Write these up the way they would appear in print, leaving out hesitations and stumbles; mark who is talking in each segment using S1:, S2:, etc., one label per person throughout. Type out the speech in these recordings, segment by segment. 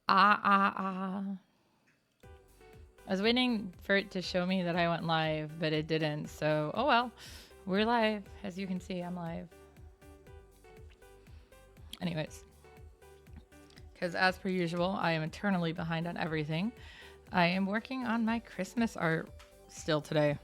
S1: Ah, ah, ah. I was waiting for it to show me that I went live, but it didn't. So, oh well. We're live. As you can see, I'm live. Anyways. Because as per usual, I am eternally behind on everything. I am working on my Christmas art still today.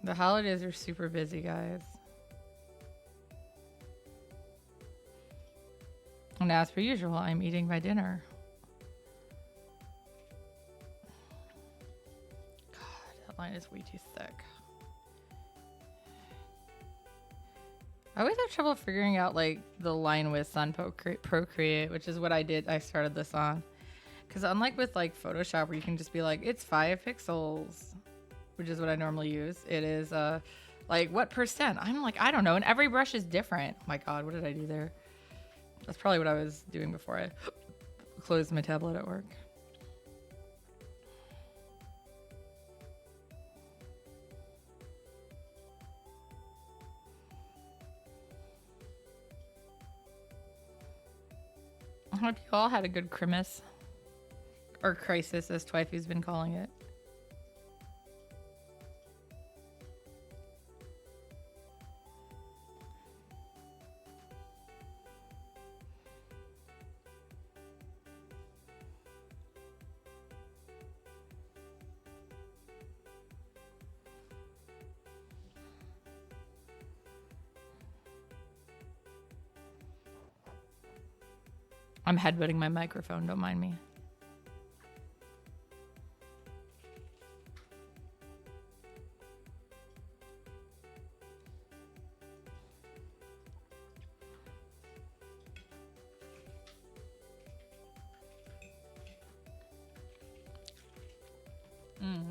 S1: The holidays are super busy, guys. And as per usual, I'm eating my dinner. God, that line is way too thick. I always have trouble figuring out like the line widths on Procreate, which is what I did. I started this on. Because unlike with like Photoshop where you can just be like, it's 5 pixels, which is what I normally use. It is like what percent? I'm like, I don't know. And every brush is different. Oh my God, what did I do there? That's probably what I was doing before I closed my tablet at work. I hope you all had a good Christmas. Or crisis, as Twifey's been calling it. I'm headbutting my microphone. Don't mind me.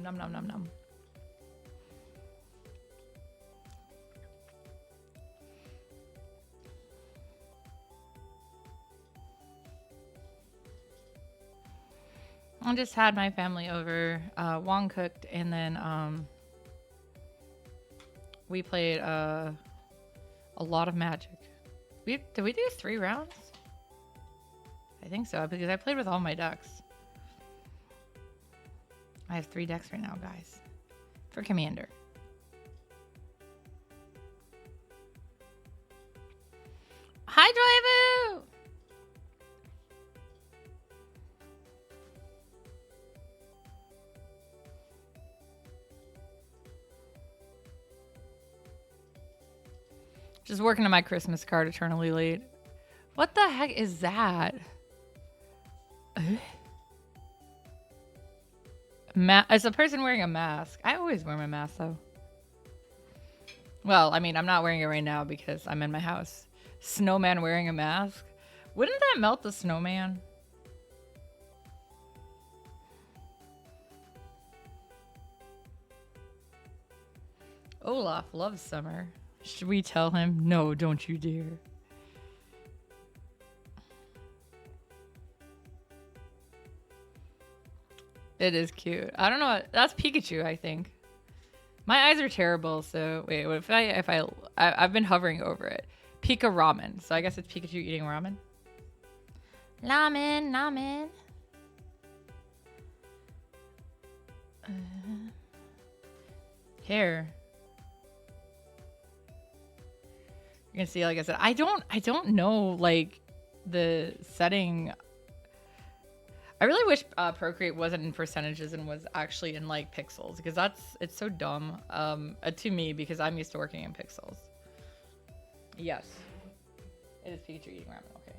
S1: Nom nom nom nom. I just had my family over. Wong cooked, and then we played a lot of Magic. Did we do 3 rounds? I think so, because I played with all my decks. I have 3 decks right now, guys. For Commander. Hi, Drive-O! Just working on my Christmas card, Eternally Late. What the heck is that? It's a person wearing a mask. I always wear my mask, though. Well, I mean, I'm not wearing it right now because I'm in my house. Snowman wearing a mask? Wouldn't that melt the snowman? Olaf loves summer. Should we tell him? No, don't you dare. It is cute. I don't know. That's Pikachu, I think. My eyes are terrible, so wait. What if I've been hovering over it. Pika ramen. So I guess it's Pikachu eating ramen. Ramen. Hair. You can see, like I said, I don't know like the setting. I really wish Procreate wasn't in percentages and was actually in like pixels, because it's so dumb to me, because I'm used to working in pixels. Yes, it is Pikachu eating ramen. Okay.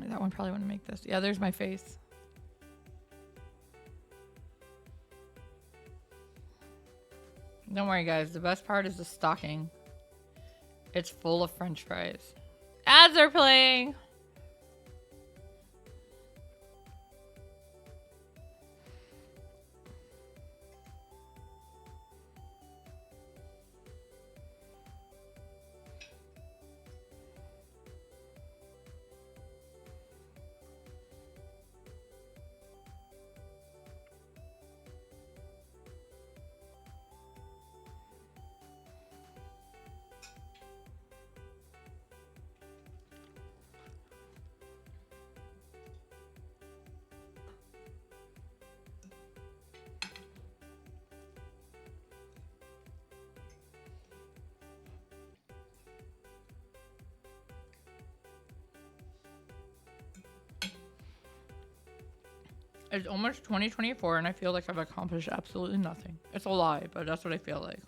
S1: That one probably wouldn't make this. Yeah, there's my face. Don't worry, guys. The best part is the stocking. It's full of French fries. Ads are playing. It's almost 2024 and I feel like I've accomplished absolutely nothing. It's a lie, but that's what I feel like.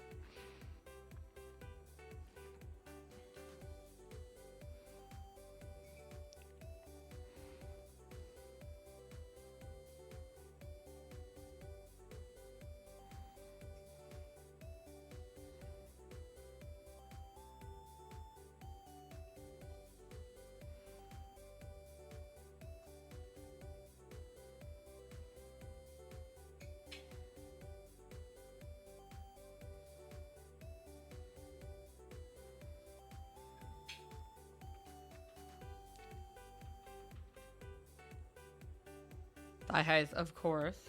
S1: Thigh highs, of course.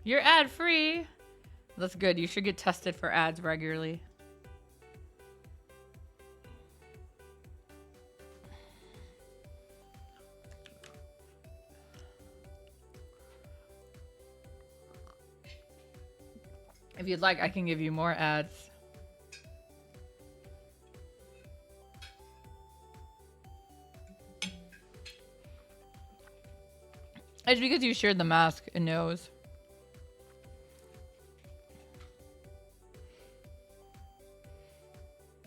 S1: You're ad free. That's good. You should get tested for ads regularly. If you'd like, I can give you more ads. It's because you shared the mask and nose.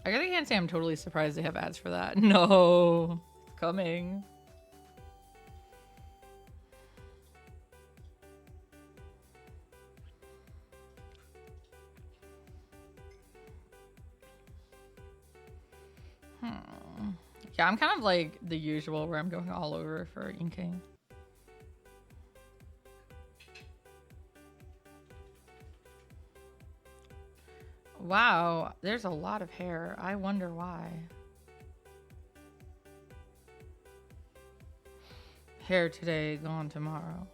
S1: I guess I can't say I'm totally surprised they have ads for that. No. Coming. Yeah, I'm kind of like the usual where I'm going all over for inking. Wow, there's a lot of hair. I wonder why. Hair today, gone tomorrow.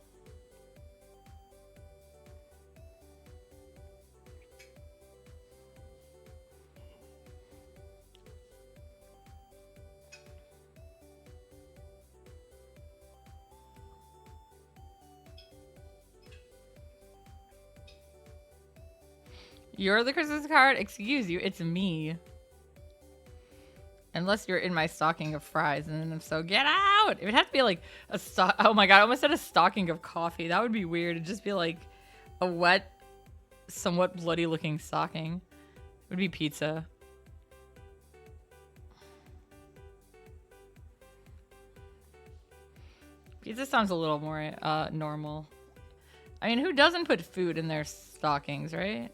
S1: You're the Christmas card? Excuse you, it's me. Unless you're in my stocking of fries, and then if so, get out! It would have to be like a stock. Oh my god, I almost said a stocking of coffee. That would be weird. It'd just be like a wet, somewhat bloody looking stocking. It would be pizza. Pizza sounds a little more normal. I mean, who doesn't put food in their stockings, right?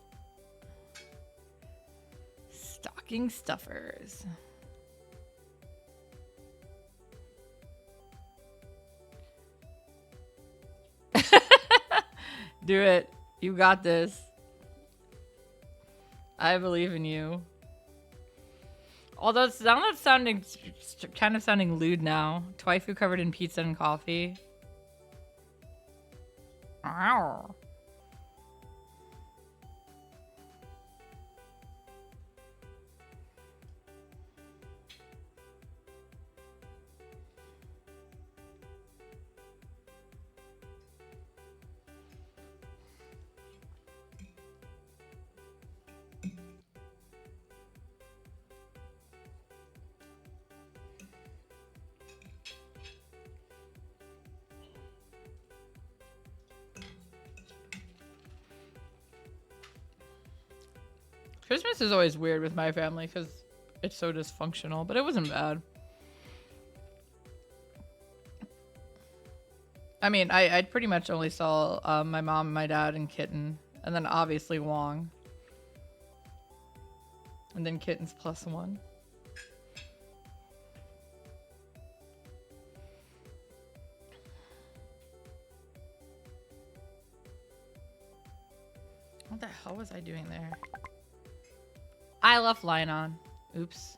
S1: Stocking stuffers. Do it. You got this. I believe in you. Although it's sounding kind of sounding lewd now. Twaifu covered in pizza and coffee. Ow. Christmas is always weird with my family because it's so dysfunctional, but it wasn't bad. I mean, I pretty much only saw my mom, my dad, and Kitten, and then obviously Wong. And then Kitten's +1. What the hell was I doing there? I left line on. Oops.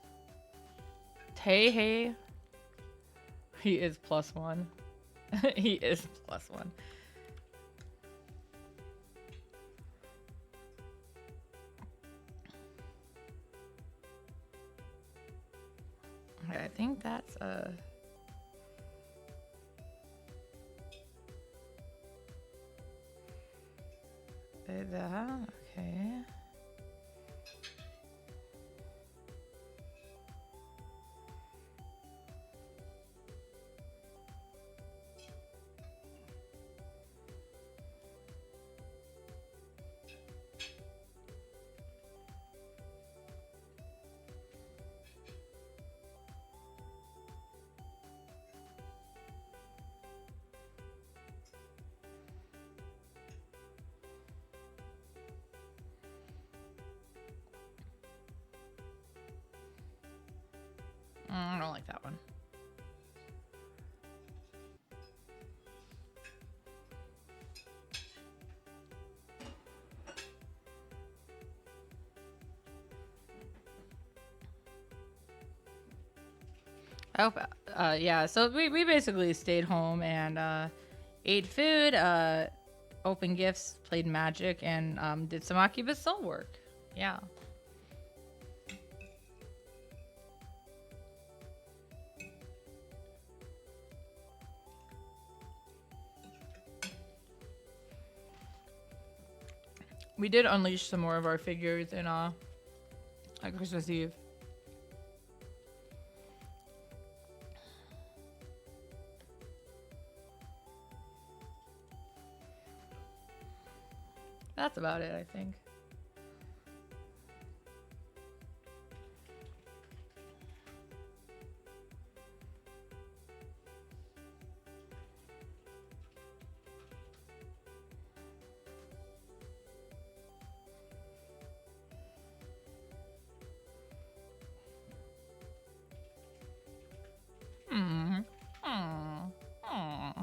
S1: Hey. He is +1. He is +1. Okay, I think that's that, okay. I don't like that one. I hope, yeah, so we basically stayed home and ate food, opened gifts, played Magic, and did some Akiba work. Yeah. We did unleash some more of our figures in on Christmas Eve. That's about it, I think. Hmm. Hmm. Hmm.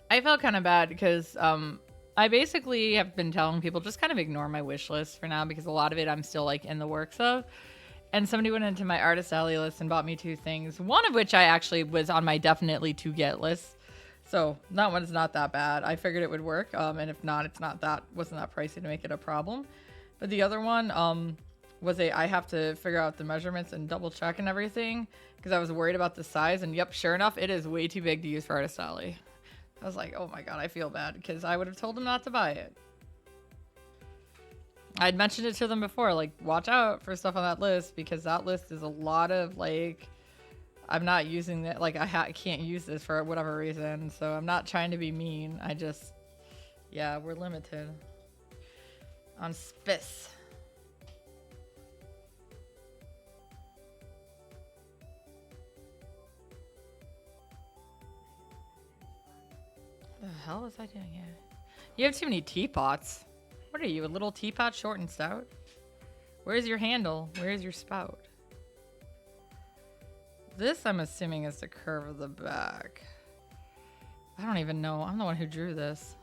S1: I felt kind of bad because I basically have been telling people just kind of ignore my wish list for now because a lot of it I'm still like in the works of. And somebody went into my artist alley list and bought me two things. One of which I actually was on my definitely to get list. So that one's not that bad. I figured it would work. And if not, it's not that wasn't that pricey to make it a problem. But the other one was I have to figure out the measurements and double check and everything because I was worried about the size. And yep, sure enough, it is way too big to use for artist alley. I was like, oh my god, I feel bad because I would have told them not to buy it. I'd mentioned it to them before, like, watch out for stuff on that list because that list is a lot of, like, I'm not using that, like, I can't use this for whatever reason, so I'm not trying to be mean. I just, yeah, we're limited on space. What the hell was I doing here? You have too many teapots. What are you, a little teapot, short and stout? Where's your handle? Where's your spout? This, I'm assuming, is the curve of the back. I don't even know. I'm the one who drew this.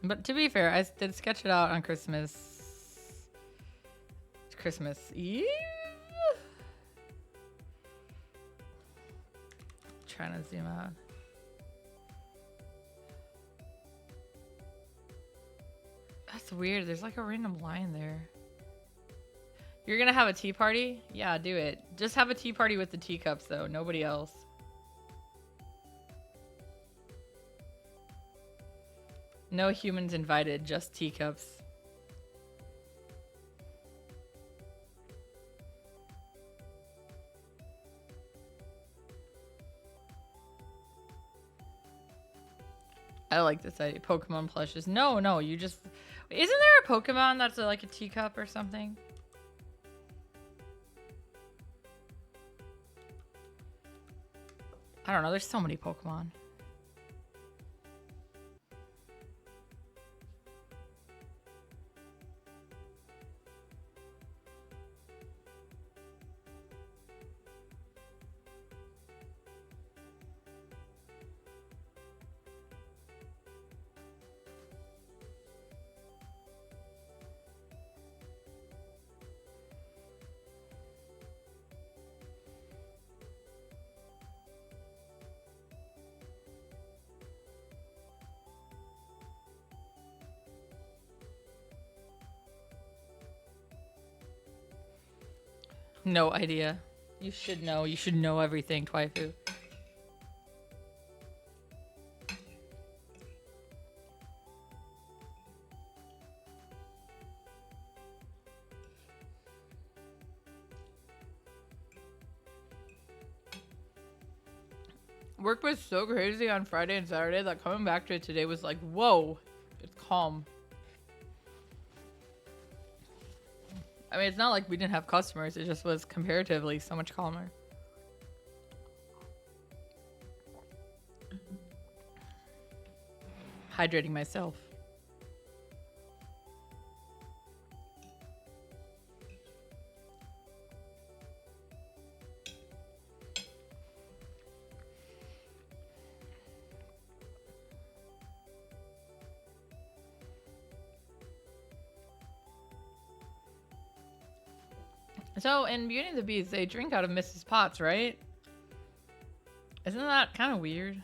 S1: But to be fair, I did sketch it out on Christmas Eve? Trying to zoom out. That's weird. There's like a random line there. You're gonna have a tea party? Yeah, do it. Just have a tea party with the teacups, though. Nobody else. No humans invited, just teacups. I like this idea. Pokemon plushes. No, you just... Isn't there a Pokemon that's like a teacup or something? I don't know. There's so many Pokemon. No idea. You should know. You should know everything, Twaifu. Work was so crazy on Friday and Saturday that coming back to it today was like, whoa, it's calm. I mean, it's not like we didn't have customers. It just was comparatively so much calmer. Hydrating myself. So, in Beauty and the Beast, they drink out of Mrs. Potts, right? Isn't that kind of weird?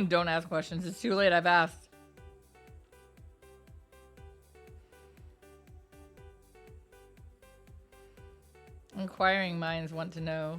S1: Don't ask questions. It's too late. I've asked. Inquiring minds want to know.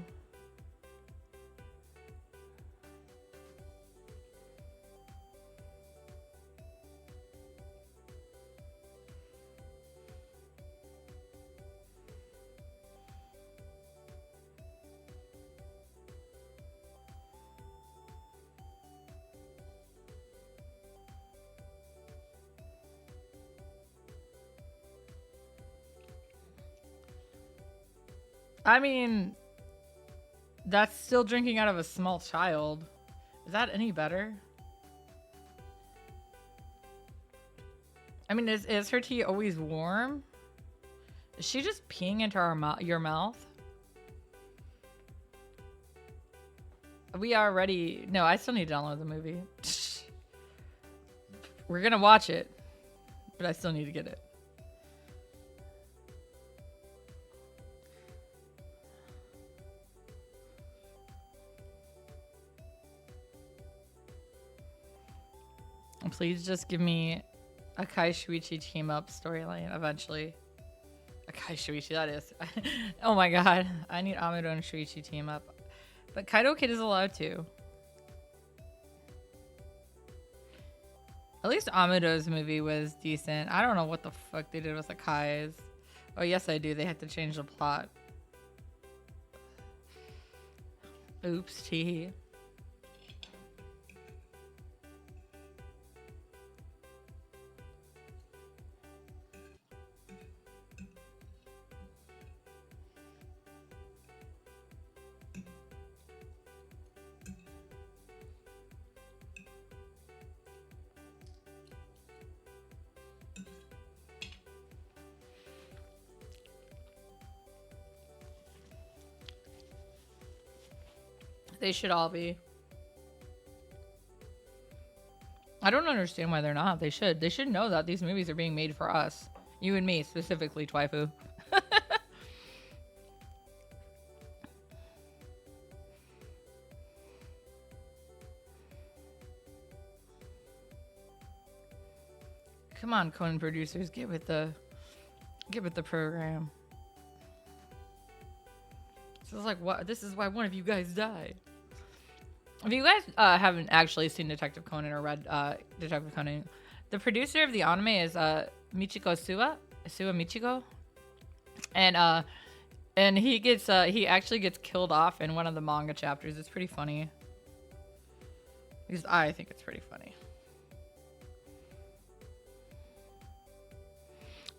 S1: I mean, that's still drinking out of a small child. Is that any better? I mean, is her tea always warm? Is she just peeing into your mouth? We already... No, I still need to download the movie. We're gonna watch it, but I still need to get it. Please just give me a Kai Shuichi team up storyline eventually. A Kai Shuichi, that is. Oh my god. I need Amuro and Shuichi team up. But Kaido Kid is allowed to. At least Amuro's movie was decent. I don't know what the fuck they did with the Kais. Oh yes I do. They had to change the plot. Oops, tee. They should all be. I don't understand why they're not. They should. They should know that these movies are being made for us. You and me, specifically, Twaifu. Come on, Conan producers, get with the program. This is like what? This is why one of you guys died. If you guys haven't actually seen Detective Conan or read Detective Conan, the producer of the anime is Michiko Suwa Michiko, and he actually gets killed off in one of the manga chapters. It's pretty funny. Because I think it's pretty funny.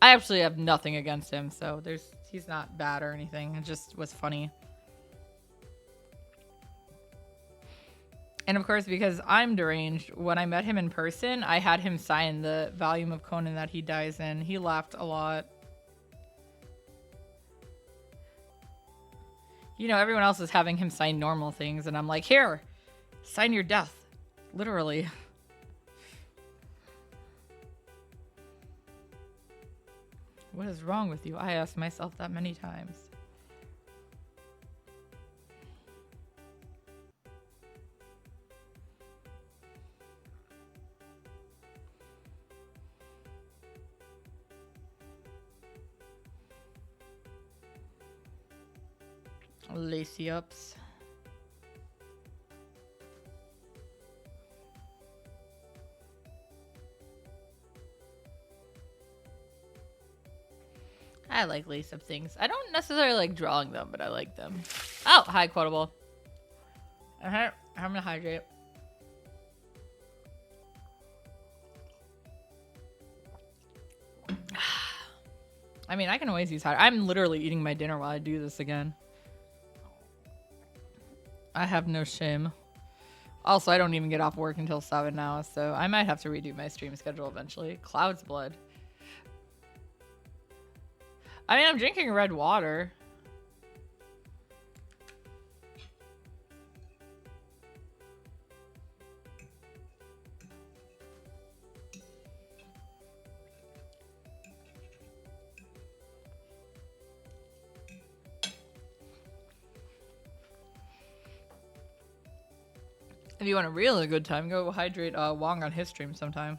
S1: I actually have nothing against him, so he's not bad or anything. It just was funny. And of course, because I'm deranged, when I met him in person, I had him sign the volume of Conan that he dies in. He laughed a lot. You know, everyone else is having him sign normal things, and I'm like, here, sign your death. Literally. What is wrong with you? I asked myself that many times. Lacy ups. I like lace up things. I don't necessarily like drawing them, but I like them. Oh, hi, Quotable. I'm gonna hydrate. I mean, I can always use hydrate. I'm literally eating my dinner while I do this again. I have no shame. Also, I don't even get off work until 7 now, so I might have to redo my stream schedule eventually. Cloud's blood. I mean, I'm drinking red water. If you want a really good time, go hydrate Wong on his stream sometime.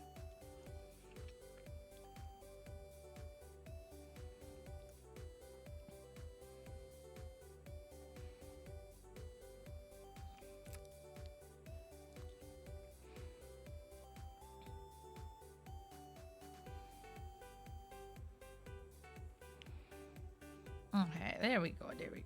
S1: Okay, there we go, there we go.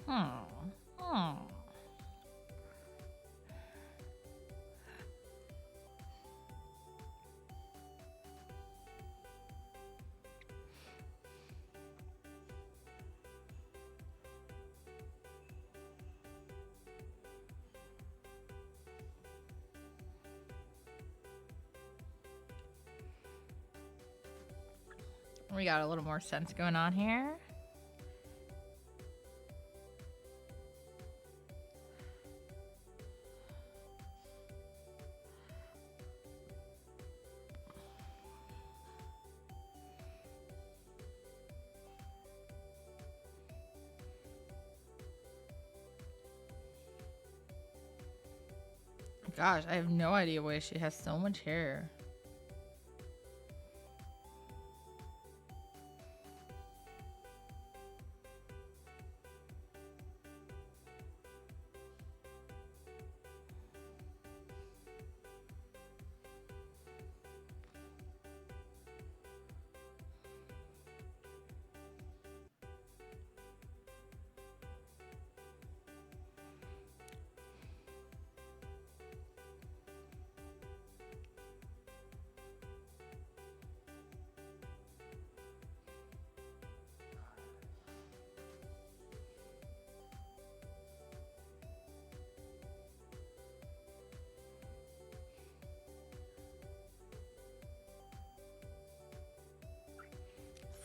S1: Hmm. Hmm. We got a little more sense going on here. Gosh, I have no idea why she has so much hair.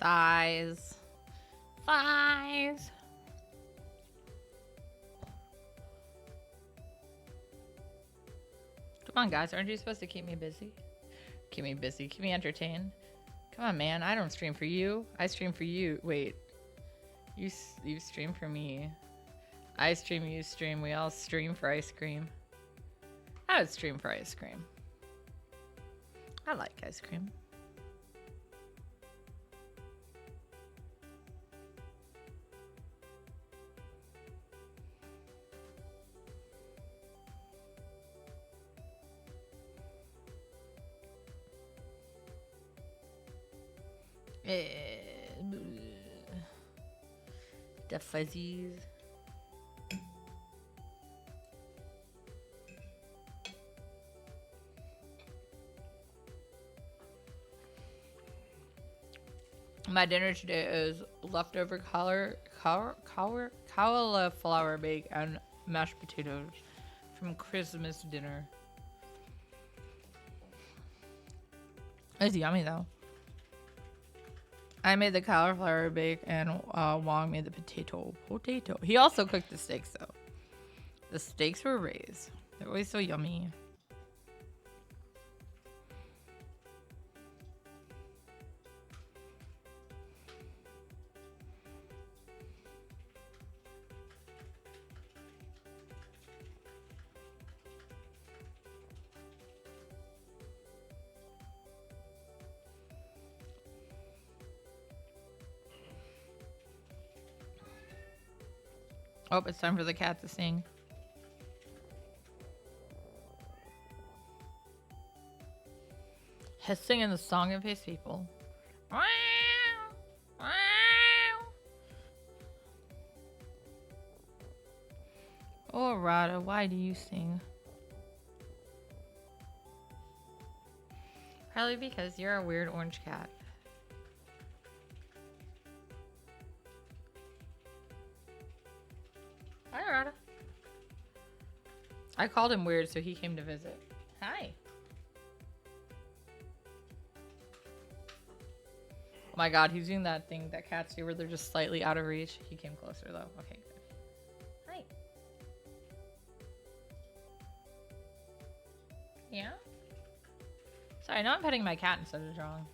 S1: Thighs. Thighs. Come on, guys. Aren't you supposed to keep me busy? Keep me busy. Keep me entertained. Come on, man. I don't stream for you. I stream for you. Wait. You stream for me. I stream, you stream. We all stream for ice cream. I would stream for ice cream. I like ice cream. The fuzzies. My dinner today is leftover cauliflower bake and mashed potatoes from Christmas dinner. It's yummy though. I made the cauliflower bake and Wong made the potato. He also cooked the steaks though. The steaks were raised. They're always so yummy. Oh, it's time for the cat to sing. He's singing the song of his people. Oh, Rada, why do you sing? Probably because you're a weird orange cat. Hi, Rada. I called him weird, so he came to visit. Hi. Oh my god, he's doing that thing that cats do where they're just slightly out of reach. He came closer, though. Okay, good. Hi. Yeah? Sorry, now I'm petting my cat instead of drawing.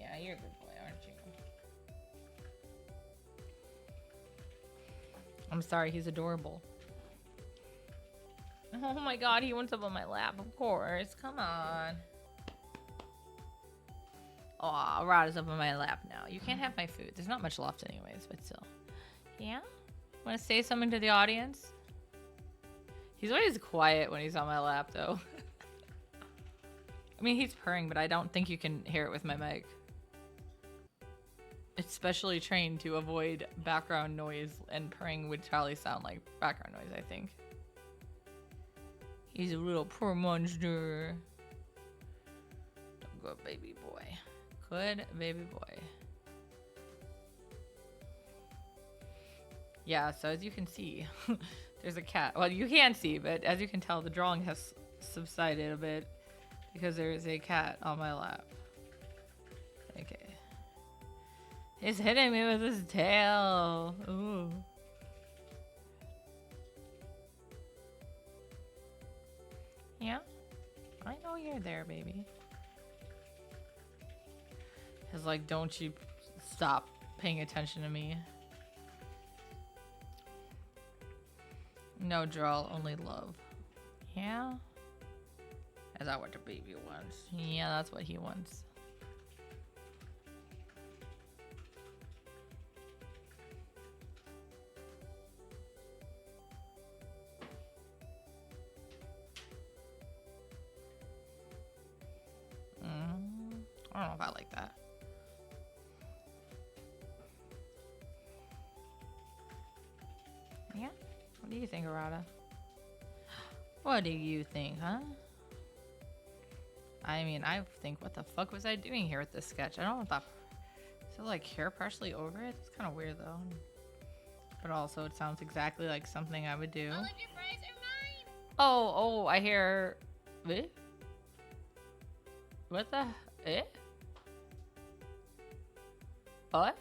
S1: Yeah, you're a good boy, aren't you? I'm sorry, he's adorable. Oh my god, he wants up on my lap, of course. Come on. Aw, Rod is up on my lap now. You can't have my food. There's not much left anyways, but still. Yeah? Want to say something to the audience? He's always quiet when he's on my lap, though. I mean, he's purring, but I don't think you can hear it with my mic. It's specially trained to avoid background noise, and purring would probably sound like background noise, I think. He's a little poor monster. Good baby boy. Good baby boy. Yeah, so as you can see, there's a cat. Well, you can't see, but as you can tell, the drawing has subsided a bit because there's a cat on my lap. Okay. He's hitting me with his tail. Ooh. Yeah? I know you're there, baby. He's like, don't you stop paying attention to me. No drawl, only love. Yeah? Is that what the baby wants? Yeah, that's what he wants. I don't know if I like that. Yeah? What do you think, Arata? What do you think, huh? I mean, I think, what the fuck was I doing here with this sketch? I don't know what that... Is it like hair partially over it? It's kind of weird though. But also, it sounds exactly like something I would do. All of your fries are mine! Oh, I hear... Eh? What the... Eh? What?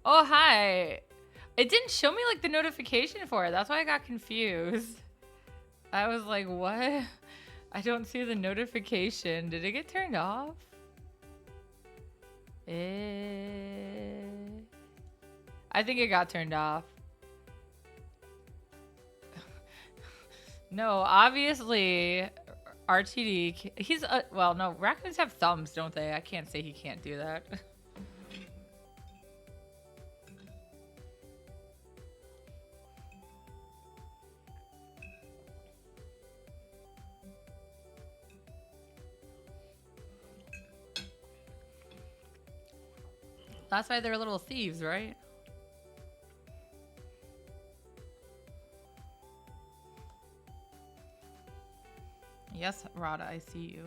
S1: Oh, hi. It didn't show me like the notification for it. That's why I got confused. I was like, what? I don't see the notification. Did it get turned off? I think it got turned off. No, obviously... RTD, he's well, no, raccoons have thumbs, don't they? I can't say he can't do that. That's why they're little thieves, right? Yes, Rada, I see you.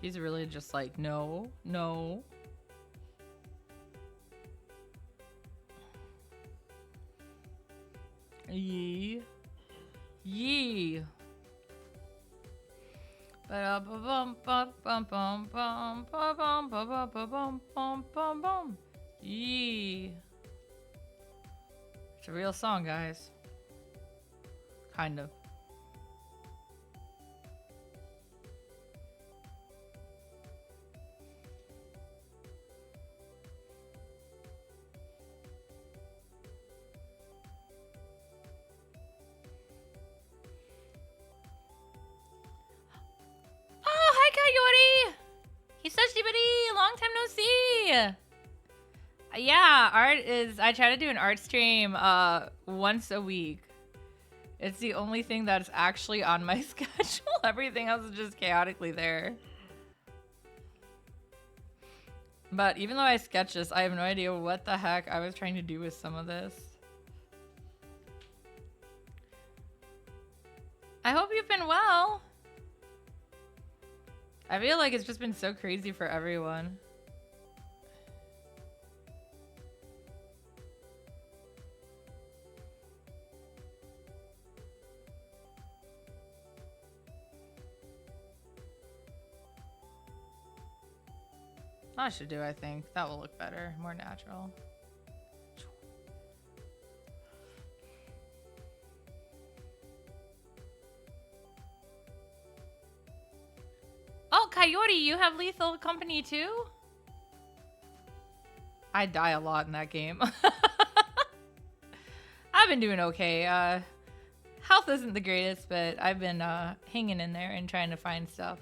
S1: He's really just like, no, no. Yee. Yee. Yee. It's a real song, guys. Kind of. Long time no see. Yeah, art is... I try to do an art stream once a week. It's the only thing that's actually on my schedule. Everything else is just chaotically there. But even though I sketch this, I have no idea what the heck I was trying to do with some of this. I hope you've been well. I feel like it's just been so crazy for everyone. I should do, I think. That will look better, more natural. Oh, Coyote, you have Lethal Company too? I die a lot in that game. I've been doing okay. Health isn't the greatest, but I've been hanging in there and trying to find stuff.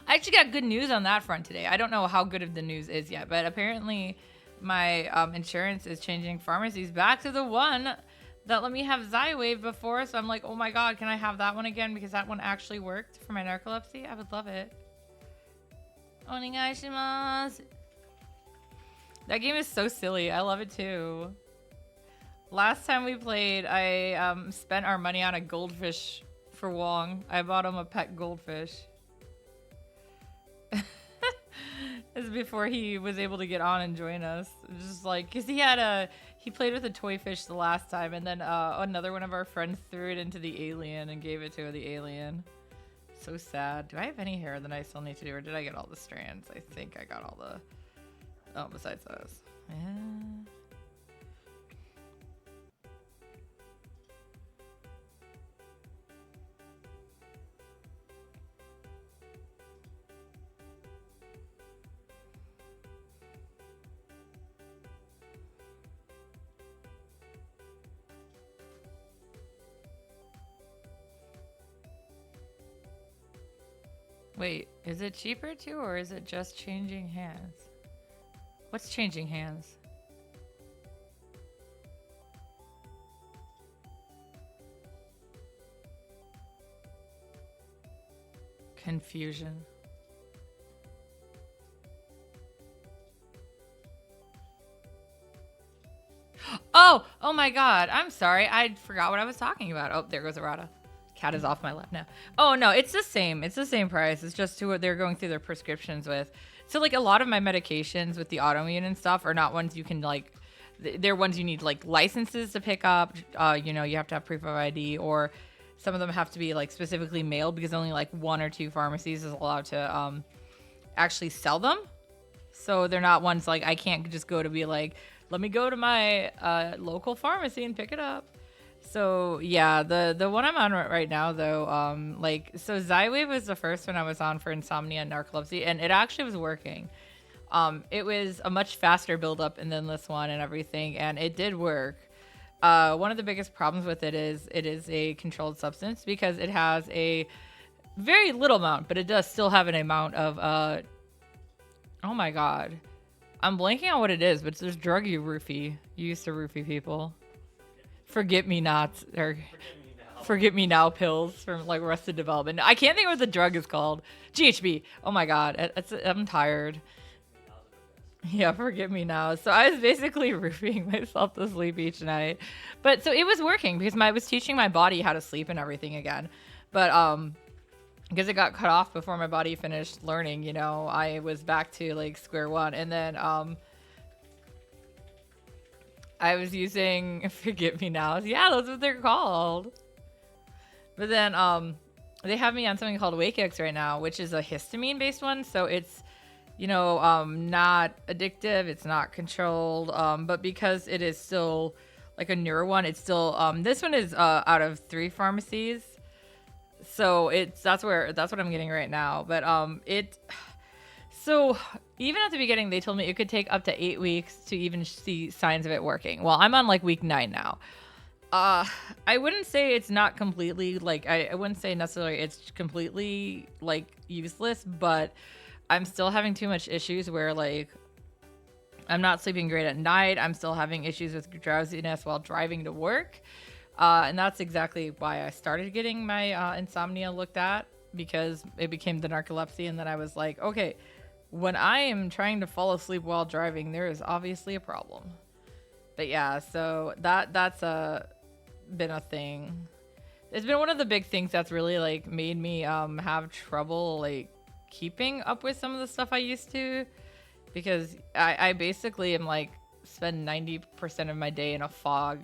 S1: I actually got good news on that front today. I don't know how good of the news is yet, but apparently my insurance is changing pharmacies back to the one that let me have Xywave before. So I'm like, oh my god, can I have that one again? Because that one actually worked for my narcolepsy. I would love it. Onegaishimasu. That game is so silly. I love it too. Last time we played, I spent our money on a goldfish for Wong. I bought him a pet goldfish. This is before he was able to get on and join us. Just like, cause he played with a toy fish the last time, and then another one of our friends threw it into the alien and gave it to the alien. So sad. Do I have any hair that I still need to do, or did I get all the strands? I think I got all the. Oh, besides those. Yeah. Wait, is it cheaper too, or is it just changing hands? What's changing hands? Confusion. Oh my god, I'm sorry. I forgot what I was talking about. Oh, there goes Arata. Cat is off my lap now. Oh no, it's the same. It's the same price. It's just who they're going through their prescriptions with. So like a lot of my medications with the autoimmune and stuff are not ones you can like. They're ones you need like licenses to pick up. You know, you have to have proof of ID, or some of them have to be like specifically mailed because only like 1 or 2 pharmacies is allowed to actually sell them. So they're not ones like I can't just go to be like, let me go to my local pharmacy and pick it up. So yeah, the one I'm on right now though, so Xywave was the first one I was on for insomnia and narcolepsy, and it actually was working. It was a much faster build up than this one and everything, and it did work. One of the biggest problems with it is a controlled substance because it has a very little amount, but it does still have an amount of oh my god, I'm blanking on what it is, but it's this drug you used to roofie people. Forget me nots or forget me now pills from like Arrested Development. I can't think of what the drug is called. GHB. Oh my god, I'm tired. Yeah, forget me now. So I was basically roofing myself to sleep each night, but so it was working because I was teaching my body how to sleep and everything again. But because it got cut off before my body finished learning, you know, I was back to like square one, and then I was using Forget Me Nows. Yeah, that's what they're called. But then they have me on something called WakeX right now, which is a histamine-based one. So it's, you know, not addictive. It's not controlled. But because it is still like a newer one, it's still this one is out of 3 pharmacies. So that's what I'm getting right now. But so even at the beginning, they told me it could take up to 8 weeks to even see signs of it working. Well, I'm on like week 9 now. I wouldn't say it's not completely like I wouldn't say necessarily it's completely like useless, but I'm still having too much issues where like I'm not sleeping great at night. I'm still having issues with drowsiness while driving to work. And that's exactly why I started getting my insomnia looked at, because it became the narcolepsy. And then I was like, okay, when I am trying to fall asleep while driving, there is obviously a problem. But yeah, so that's been a thing. It's been one of the big things that's really like made me have trouble like keeping up with some of the stuff I used to, because I basically am like spend 90% of my day in a fog,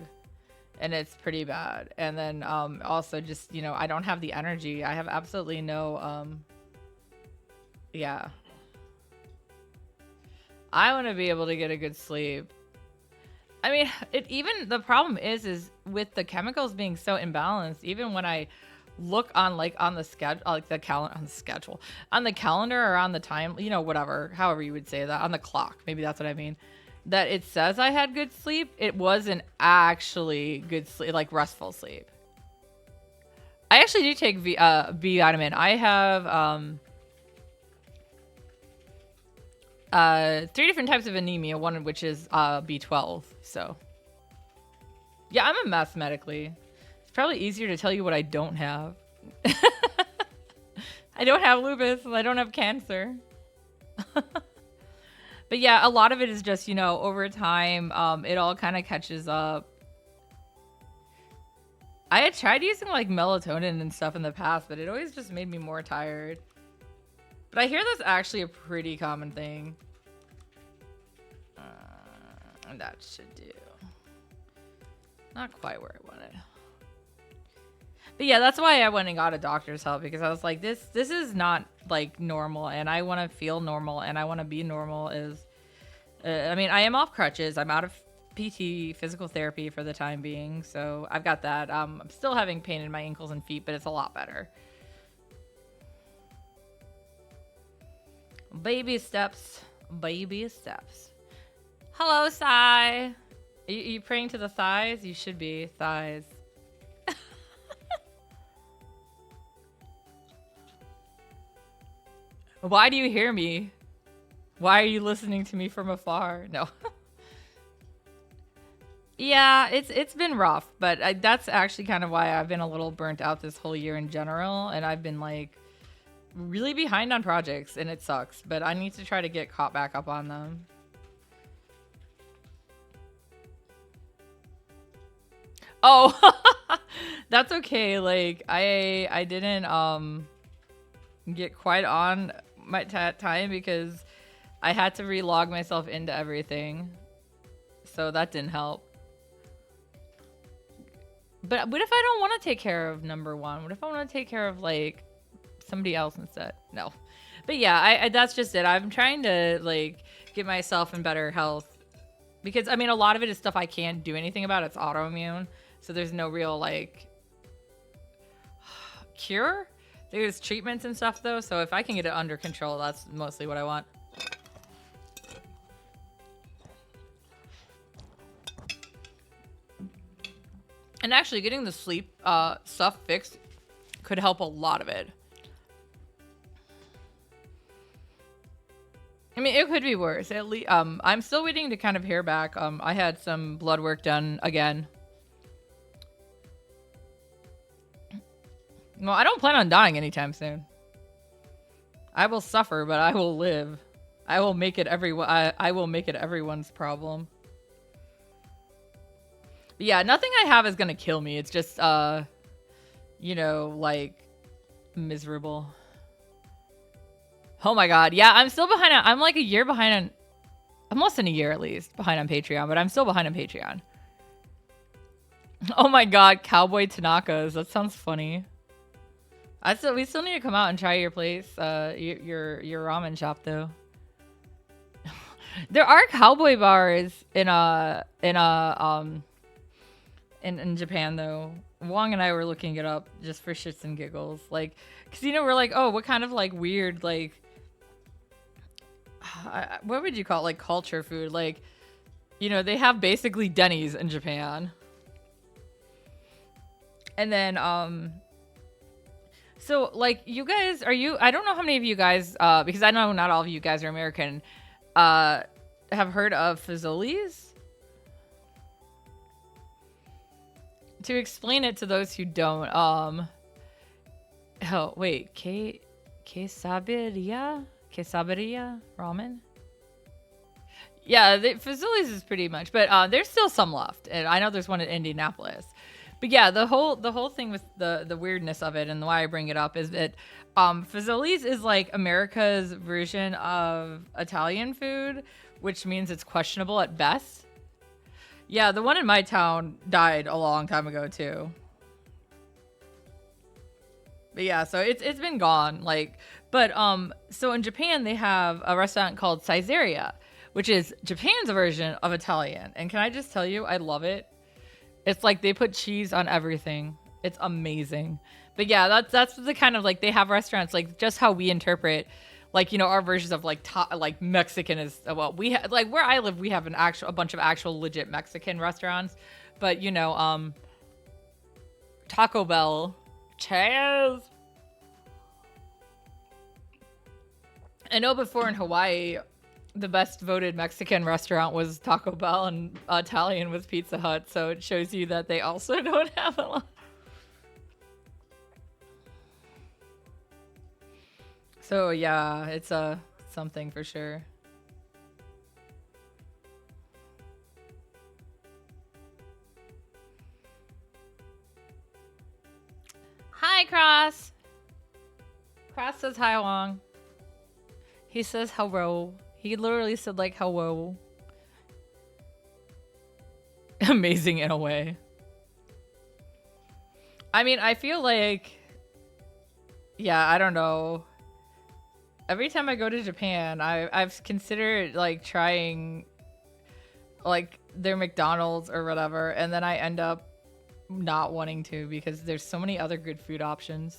S1: and it's pretty bad. And then also just, you know, I don't have the energy. I have absolutely no yeah. I want to be able to get a good sleep. I mean, the problem is with the chemicals being so imbalanced, even when I look on the schedule, like on the calendar or on the time, you know, whatever, however you would say that, on the clock, maybe that's what I mean, that it says I had good sleep, it wasn't actually good sleep, like restful sleep. I actually do take B vitamin. I have 3 different types of anemia, one of which is B12. So yeah, I'm a mess medically. It's probably easier to tell you what I don't have. I don't have lupus and I don't have cancer. But yeah, a lot of it is just, over time, it all kind of catches up. I had tried using like melatonin and stuff in the past, but it always just made me more tired. But I hear that's actually a pretty common thing. That should do. Not quite where I wanted. But yeah, that's why I went and got a doctor's help, because I was like, this is not like normal, and I want to feel normal, and I want to be normal. I mean, I am off crutches. I'm out of PT, physical therapy for the time being, so I've got that. I'm still having pain in my ankles and feet, but it's a lot better. Baby steps. Baby steps. Hello, Sai. Are you praying to the thighs? You should be. Thighs. Why do you hear me? Why are you listening to me from afar? No. Yeah, it's been rough, but that's actually kind of why I've been a little burnt out this whole year in general, and I've been like really behind on projects, and it sucks, but I need to try to get caught back up on them. Oh, that's okay. Like I didn't get quite on my time because I had to relog myself into everything. So that didn't help. But what if I don't want to take care of number one? What if I want to take care of like somebody else instead? No. But yeah, I that's just it. I'm trying to like get myself in better health because I mean a lot of it is stuff I can't do anything about. It's autoimmune. So there's no real like cure. There's treatments and stuff though. So if I can get it under control, that's mostly what I want. And actually getting the sleep stuff fixed could help a lot of it. I mean, it could be worse. At least, I'm still waiting to kind of hear back. I had some blood work done again. Well, I don't plan on dying anytime soon. I will suffer, but I will live. I will make it I will make it everyone's problem. But yeah, nothing I have is gonna kill me. It's just, like, miserable. Oh my god. Yeah, I'm still behind I'm like a year behind on... I'm less than a year, at least, behind on Patreon. But I'm still behind on Patreon. Oh my god, Cowboy Tanaka's. That sounds funny. We still need to come out and try your place. Your ramen shop, though. There are cowboy bars in Japan, though. Wong and I were looking it up just for shits and giggles. Like, because, we're like, oh, what kind of, like, weird, like, what would you call it? Like, culture food. Like, they have basically Denny's in Japan. And then, so, like, you guys, I don't know how many of you guys, because I know not all of you guys are American, have heard of Fazoli's? To explain it to those who don't, quesaberia ramen? Yeah, Fazoli's is pretty much, but there's still some left, and I know there's one in Indianapolis. But yeah, the whole thing with the weirdness of it and why I bring it up is that Fazoli's is like America's version of Italian food, which means it's questionable at best. Yeah, the one in my town died a long time ago too. But yeah, so it's been gone. Like, but so in Japan they have a restaurant called Caesarea, which is Japan's version of Italian. And can I just tell you, I love it. It's like they put cheese on everything. It's amazing. But yeah, that's the kind of like they have restaurants like just how we interpret like our versions of like like Mexican is we like where I live we have a bunch of actual legit Mexican restaurants, but Taco Bell, cheers. I know before in Hawaii the best voted Mexican restaurant was Taco Bell and Italian was Pizza Hut, so it shows you that they also don't have a lot. So yeah, it's something for sure. Hi, Cross. Cross says hi, Wong. He says hello. He literally said like hello. Amazing in a way. I mean, I feel like, yeah, I don't know. Every time I go to Japan, I've considered like trying like their McDonald's or whatever, and then I end up not wanting to because there's so many other good food options.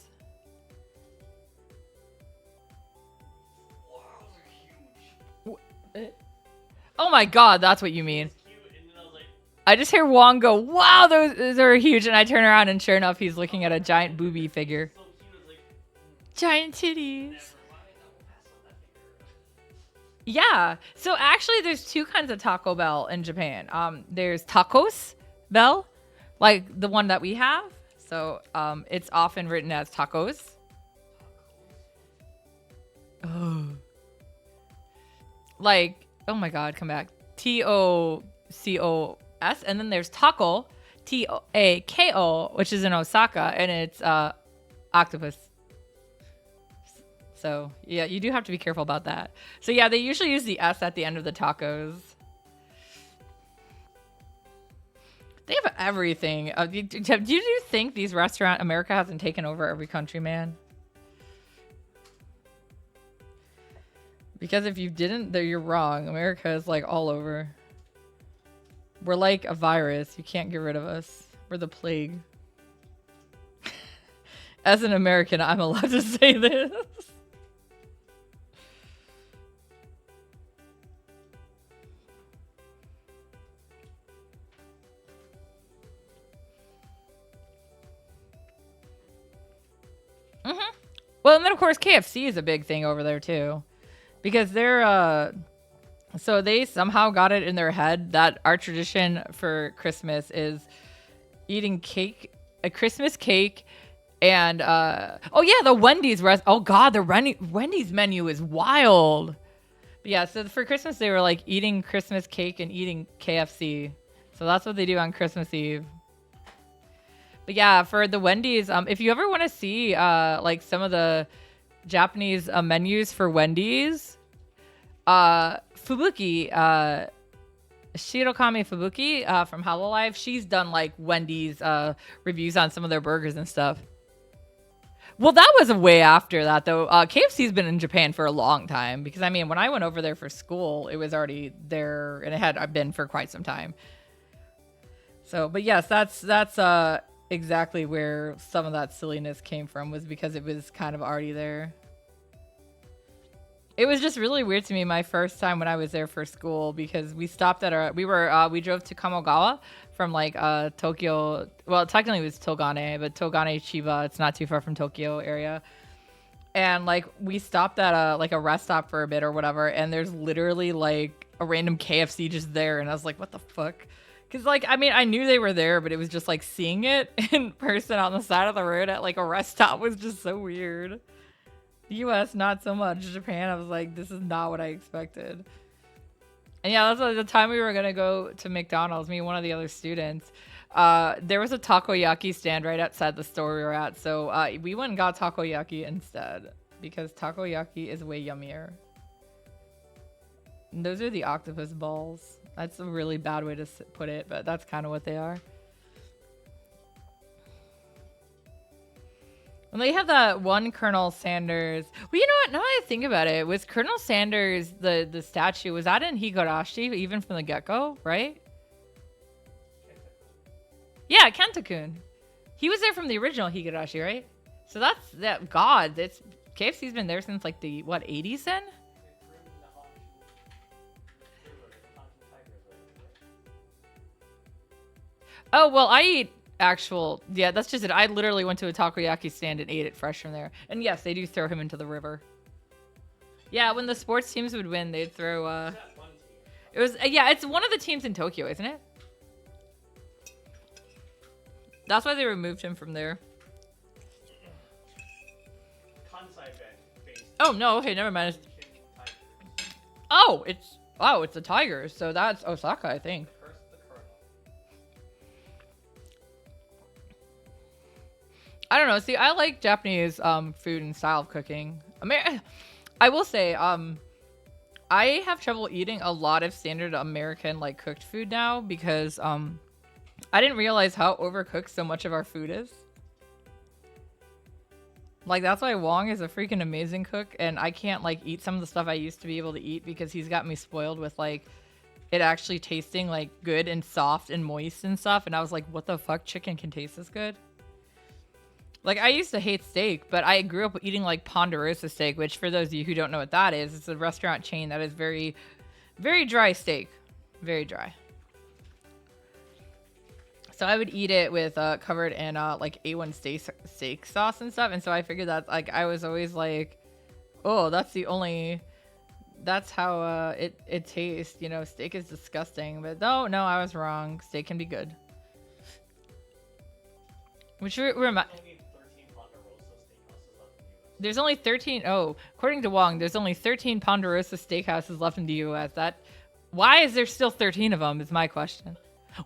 S1: Oh my god, that's what you mean. I just hear Wong go, wow, those are huge, and I turn around and sure enough, he's looking at a giant booby figure. Giant titties. Yeah. So actually, there's two kinds of Taco Bell in Japan. There's Tacos Bell, like the one that we have. So it's often written as tacos. Oh. Like, oh my god, come back. Tocos. And then there's taco, Tako, which is in Osaka, and it's octopus. So yeah, you do have to be careful about that. So yeah, they usually use the S at the end of the tacos. They have everything. Do you think these restaurants, America hasn't taken over every country, man? Because if you didn't, then you're wrong. America is like all over. We're like a virus. You can't get rid of us. We're the plague. As an American, I'm allowed to say this. Well, and then of course KFC is a big thing over there too. Because they're so they somehow got it in their head that our tradition for Christmas is eating cake, a Christmas cake, and oh yeah, the Wendy's oh god, the Wendy's menu is wild. But yeah, so for Christmas they were like eating Christmas cake and eating KFC. So that's what they do on Christmas Eve. But yeah, for the Wendy's, if you ever want to see like some of the Japanese menus for Wendy's, Fubuki, Shirokami Fubuki from Hello Life, she's done like Wendy's reviews on some of their burgers and stuff. Well, that was way after that though. KFC's been in Japan for a long time because I mean, when I went over there for school, it was already there and it had been for quite some time. So, but yes, that's exactly where some of that silliness came from, was because it was kind of already there. It was just really weird to me my first time when I was there for school because we stopped at we drove to Kamogawa from like Tokyo. Well, technically it was Togane, but Togane Chiba, it's not too far from Tokyo area. And like we stopped at like a rest stop for a bit or whatever, and there's literally like a random KFC just there, and I was like, what the fuck? Because, like, I mean, I knew they were there, but it was just, like, seeing it in person on the side of the road at, like, a rest stop was just so weird. The U.S., not so much. Japan, I was like, this is not what I expected. And, yeah, that's like the time we were going to go to McDonald's, me and one of the other students. There was a takoyaki stand right outside the store we were at, so we went and got takoyaki instead because takoyaki is way yummier. And those are the octopus balls. That's a really bad way to put it, but that's kind of what they are. And they have that one Colonel Sanders. Well, you know what? Now that I think about it, was Colonel Sanders, the statue, was that in Higurashi even from the get-go, right? Yeah, Kenta-kun. He was there from the original Higurashi, right? So that's that. God, it's KFC's been there since like the what 80s then. Oh, well, I eat actual... Yeah, that's just it. I literally went to a takoyaki stand and ate it fresh from there. And yes, they do throw him into the river. Yeah, when the sports teams would win, they'd throw... It was... yeah, it's one of the teams in Tokyo, isn't it? That's why they removed him from there. Oh, no. Okay, never mind. It's a tiger. So that's Osaka, I think. I don't know. See, I like Japanese food and style of cooking. I will say I have trouble eating a lot of standard American like cooked food now because I didn't realize how overcooked so much of our food is. Like that's why Wong is a freaking amazing cook, and I can't like eat some of the stuff I used to be able to eat because he's got me spoiled with like it actually tasting like good and soft and moist and stuff. And I was like, what the fuck? Chicken can taste this good? Like I used to hate steak, but I grew up eating like Ponderosa steak, which for those of you who don't know what that is, it's a restaurant chain that is very, very dry steak, very dry. So I would eat it with covered in like A1 steak sauce and stuff, and so I figured that like I was always like, oh, that's how it tastes. You know, steak is disgusting, but no, I was wrong. Steak can be good. Which there's only 13. Oh, according to Wong, there's only 13 Ponderosa steakhouses left in the U.S. Why is there still 13 of them? Is my question.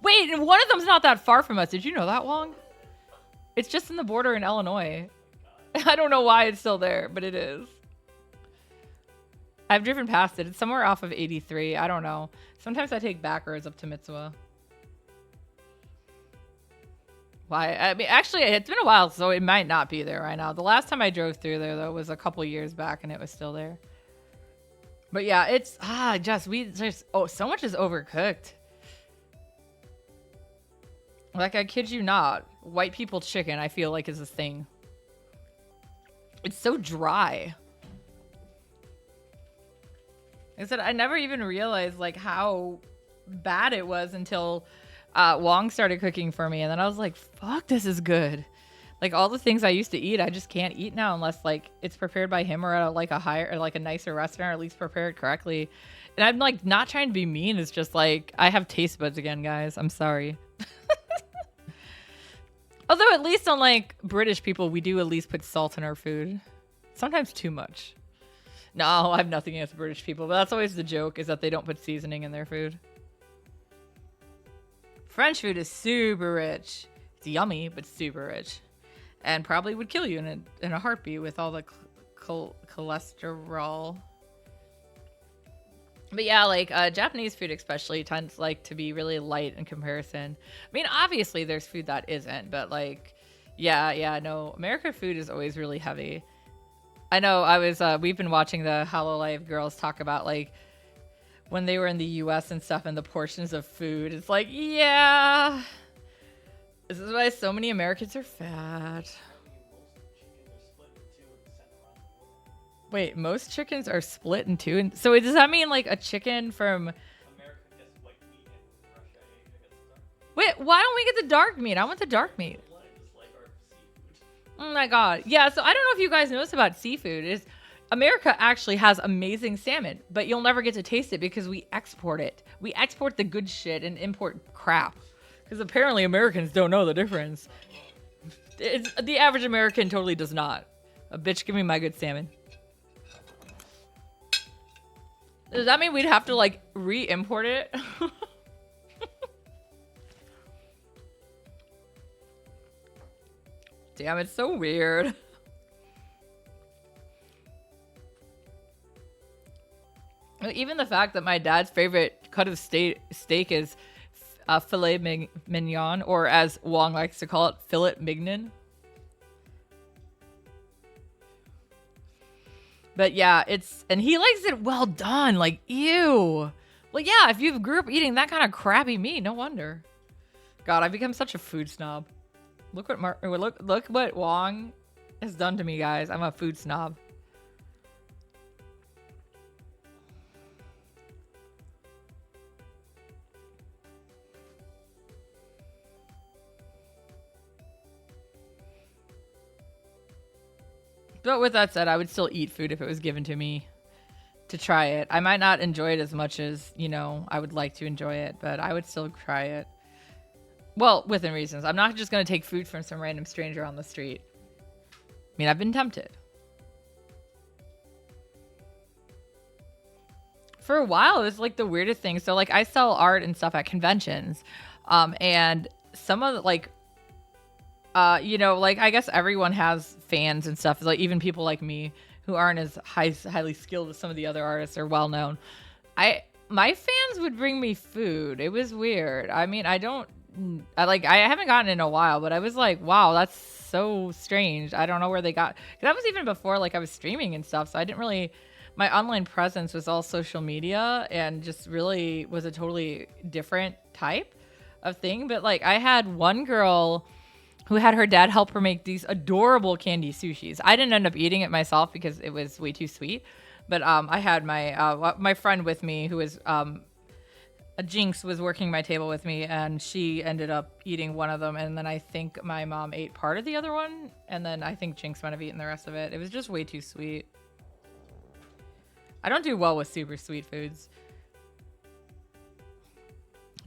S1: Wait, and one of them's not that far from us. Did you know that, Wong? It's just in the border in Illinois. I don't know why it's still there, but it is. I've driven past it. It's somewhere off of 83. I don't know. Sometimes I take back roads up to Mitsuwa. Why? I mean, actually, it's been a while, so it might not be there right now. The last time I drove through there, though, was a couple years back, and it was still there. But yeah, it's so much is overcooked. Like, I kid you not, white people chicken, I feel like, is a thing. It's so dry. I said, I never even realized, like, how bad it was until Wong started cooking for me. And then I was like, fuck, this is good. Like, all the things I used to eat, I just can't eat now unless, like, it's prepared by him or at, like, a nicer restaurant, or at least prepared correctly. And I'm, like, not trying to be mean. It's just, like, I have taste buds again, guys. I'm sorry. Although at least on like British people, we do at least put salt in our food. Sometimes too much. No, I have nothing against British people, but that's always the joke, is that they don't put seasoning in their food. French food is super rich. It's yummy, but super rich. And probably would kill you in a heartbeat with all the cholesterol. But yeah, like Japanese food especially tends like to be really light in comparison. I mean, obviously there's food that isn't, but like, no, American food is always really heavy. I know we've been watching the Hololive girls talk about like when they were in the US and stuff and the portions of food. It's like, yeah, this is why so many Americans are fat. Wait, most chickens are split in two? And so does that mean like a chicken from America gets white meat and Russia gets dark? Wait, why don't we get the dark meat? I want the dark meat. Oh my god. Yeah, so I don't know if you guys know this about seafood. America actually has amazing salmon, but you'll never get to taste it because we export it. We export the good shit and import crap. Because apparently Americans don't know the difference. The average American totally does not. A bitch, give me my good salmon. Does that mean we'd have to, like, re-import it? Damn, it's so weird. Even the fact that my dad's favorite cut of steak is filet mignon, or as Wong likes to call it, filet mignon. But yeah, and he likes it well done. Like, ew. Well, yeah, if you grew up eating that kind of crappy meat, no wonder. God, I've become such a food snob. Look what Wong has done to me, guys. I'm a food snob. But with that said, I would still eat food if it was given to me to try it. I might not enjoy it as much as, you know, I would like to enjoy it, but I would still try it. Well, within reasons. I'm not just going to take food from some random stranger on the street. I mean, I've been tempted. for a while, it was like the weirdest thing. So like I sell art and stuff at conventions, and some of the, like, like I guess everyone has fans and stuff. Like even people like me who aren't as highly skilled as some of the other artists are well known. My fans would bring me food. It was weird. I mean, I haven't gotten it in a while, but I was like, wow, that's so strange. I don't know where they got. That was even before like I was streaming and stuff, so I didn't really. My online presence was all social media and just really was a totally different type of thing. But like I had one girl who had her dad help her make these adorable candy sushis. I didn't end up eating it myself because it was way too sweet. But I had my friend with me who was a Jinx was working my table with me, and she ended up eating one of them, and then I think my mom ate part of the other one, and then I think Jinx might have eaten the rest of it. It was just way too sweet. I don't do well with super sweet foods.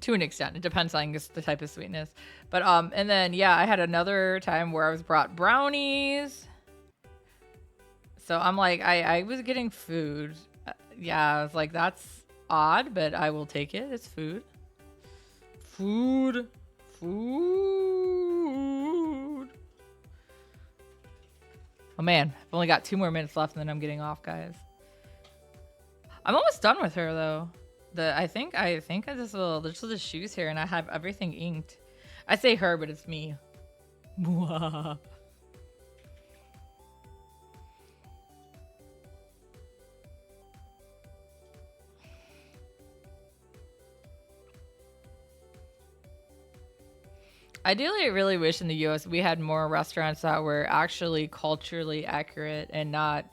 S1: To an extent. It depends on just the type of sweetness. But and then yeah, I had another time where I was brought brownies. So I'm like, I was getting food. Yeah, I was like, that's odd, but I will take it. It's food. Food. Food. Oh man, I've only got 2 more minutes left and then I'm getting off, guys. I'm almost done with her though. I think I just there's just the shoes here and I have everything inked. I say her, but it's me. Ideally, I really wish in the US we had more restaurants that were actually culturally accurate and not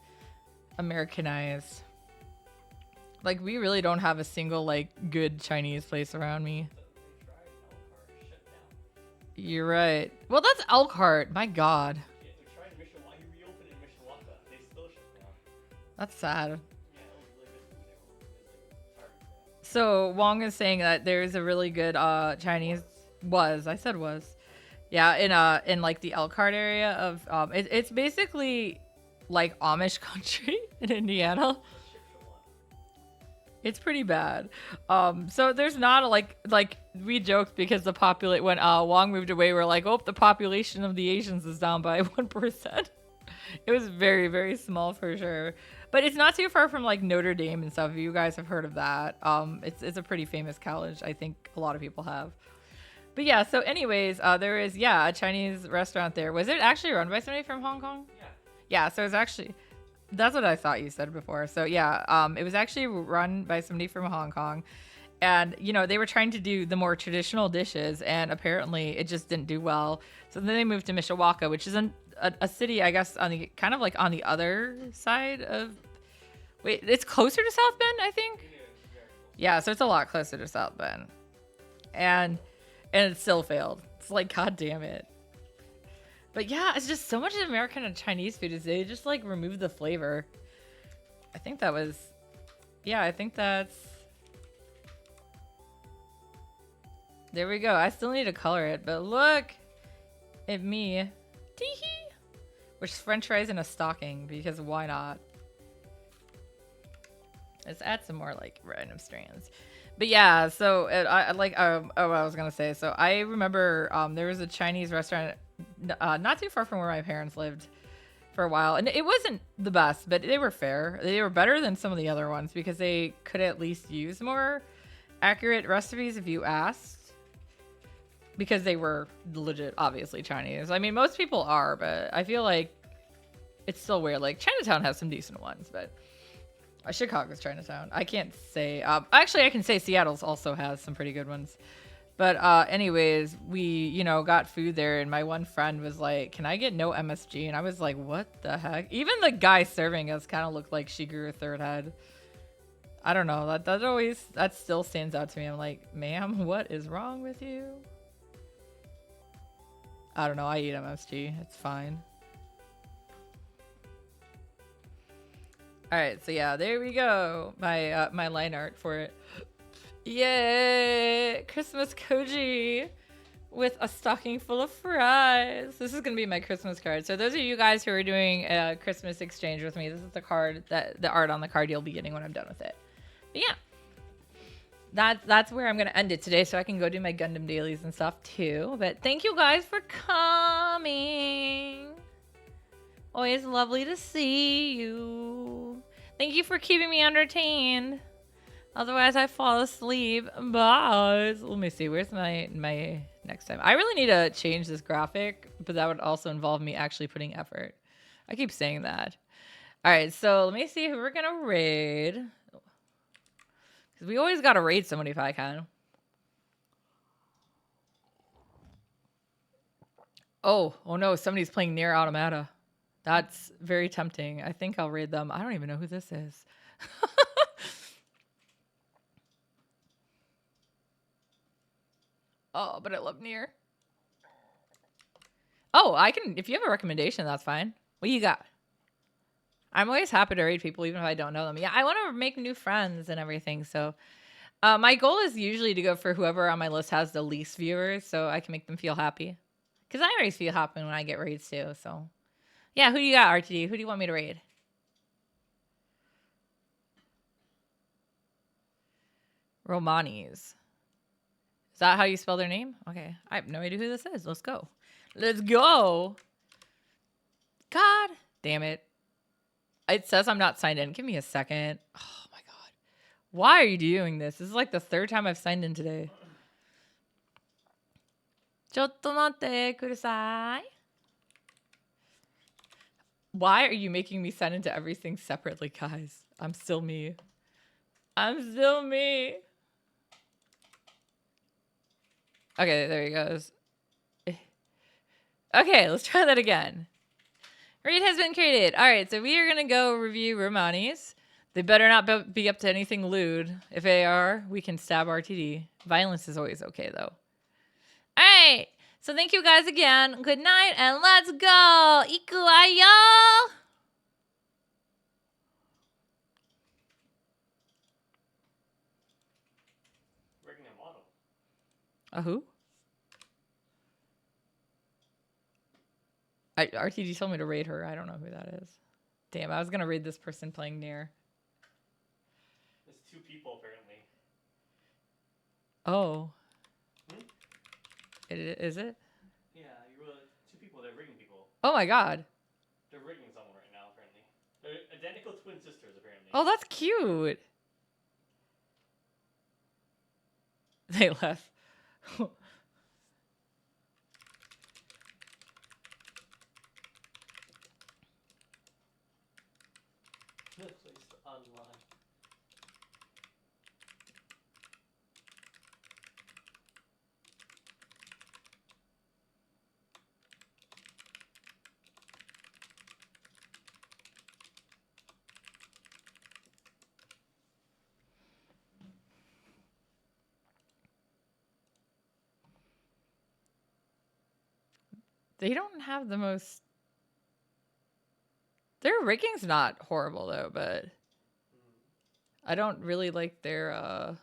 S1: Americanized. Like, we really don't have a single, like, good Chinese place around me. You're right. Well, that's Elkhart. My God. That's sad. So, Wong is saying that there's a really good Chinese... I said was. Yeah, in like, the Elkhart area of... it's basically, like, Amish country in Indiana. It's pretty bad. So there's not a, like we joked because when Wong moved away, we're like, oh, the population of the Asians is down by 1%. It was very, very small for sure. But it's not too far from like Notre Dame and stuff. You guys have heard of that. It's a pretty famous college. I think a lot of people have. But yeah, so anyways, there is, a Chinese restaurant there. Was it actually run by somebody from Hong Kong? Yeah. Yeah, so it's actually... That's what I thought you said before. So yeah, it was actually run by somebody from Hong Kong. And, they were trying to do the more traditional dishes, and apparently it just didn't do well. So then they moved to Mishawaka, which is a city, I guess, on the kind of like on the other side of... Wait, it's closer to South Bend, I think? Yeah, so it's a lot closer to South Bend. And it still failed. It's like, God damn it. But yeah, it's just so much American and Chinese food is they just like remove the flavor. I think that was, I think that's, there we go. I still need to color it, but look at me. Tee-hee. Which is French fries in a stocking, because why not? Let's add some more like random strands. But yeah, so I like, what I was gonna say. So I remember there was a Chinese restaurant not too far from where my parents lived for a while, and it wasn't the best, but they were fair. They were better than some of the other ones because they could at least use more accurate recipes if you asked, because they were legit, obviously Chinese. I mean, most people are, but I feel like it's still weird. Like Chinatown has some decent ones, but Chicago's Chinatown. I can't say. Actually, I can say Seattle's also has some pretty good ones. But anyways, we, got food there, and my one friend was like, can I get no MSG? And I was like, what the heck? Even the guy serving us kind of looked like she grew a third head. I don't know. That still stands out to me. I'm like, ma'am, what is wrong with you? I don't know. I eat MSG. It's fine. All right. So yeah, there we go. My line art for it. Yay! Christmas Koji with a stocking full of fries. This is going to be my Christmas card. So those of you guys who are doing a Christmas exchange with me, this is the art on the card you'll be getting when I'm done with it. But yeah. That's where I'm gonna end it today, so I can go do my Gundam dailies and stuff too. But thank you guys for coming. Always lovely to see you. Thank you for keeping me entertained. Otherwise, I fall asleep. Bye. Let me see. Where's my next time? I really need to change this graphic, but that would also involve me actually putting effort. I keep saying that. All right, so let me see who we're gonna raid. Because we always gotta raid somebody if I can. Oh no, somebody's playing Near Automata. That's very tempting. I think I'll raid them. I don't even know who this is. Oh, but I love Near. Oh, I can, if you have a recommendation, that's fine. What do you got? I'm always happy to raid people, even if I don't know them. Yeah, I want to make new friends and everything. So my goal is usually to go for whoever on my list has the least viewers, so I can make them feel happy. Because I always feel happy when I get raids too. So yeah, who do you got, RTD? Who do you want me to raid? Romanis. Is that how you spell their name? Okay, I have no idea who this is. Let's go. Let's go. God damn it. It says I'm not signed in. Give me a second. Oh my God. Why are you doing this? This is like the third time I've signed in today. ちょっと待ってください. Why are you making me sign into everything separately, guys? I'm still me. I'm still me. Okay, there he goes. Okay, let's try that again. Raid has been created. All right, so we are going to go review Romani's. They better not be up to anything lewd. If they are, we can stab RTD. Violence is always okay, though. All right, so thank you guys again. Good night, and let's go. Iku ayo.
S2: Rigging a model.
S1: A who? RTD told me to raid her. I don't know who that is. Damn, I was going to raid this person playing Near.
S2: There's 2 people, apparently.
S1: Oh. Is it?
S2: Yeah, you were 2 people. They're rigging people.
S1: Oh my God.
S2: They're rigging someone right now, apparently. They're identical twin sisters, apparently.
S1: Oh, that's cute. They left.
S2: Placed online.
S1: They don't have the most... Their rigging's not horrible, though, but... I don't really like their,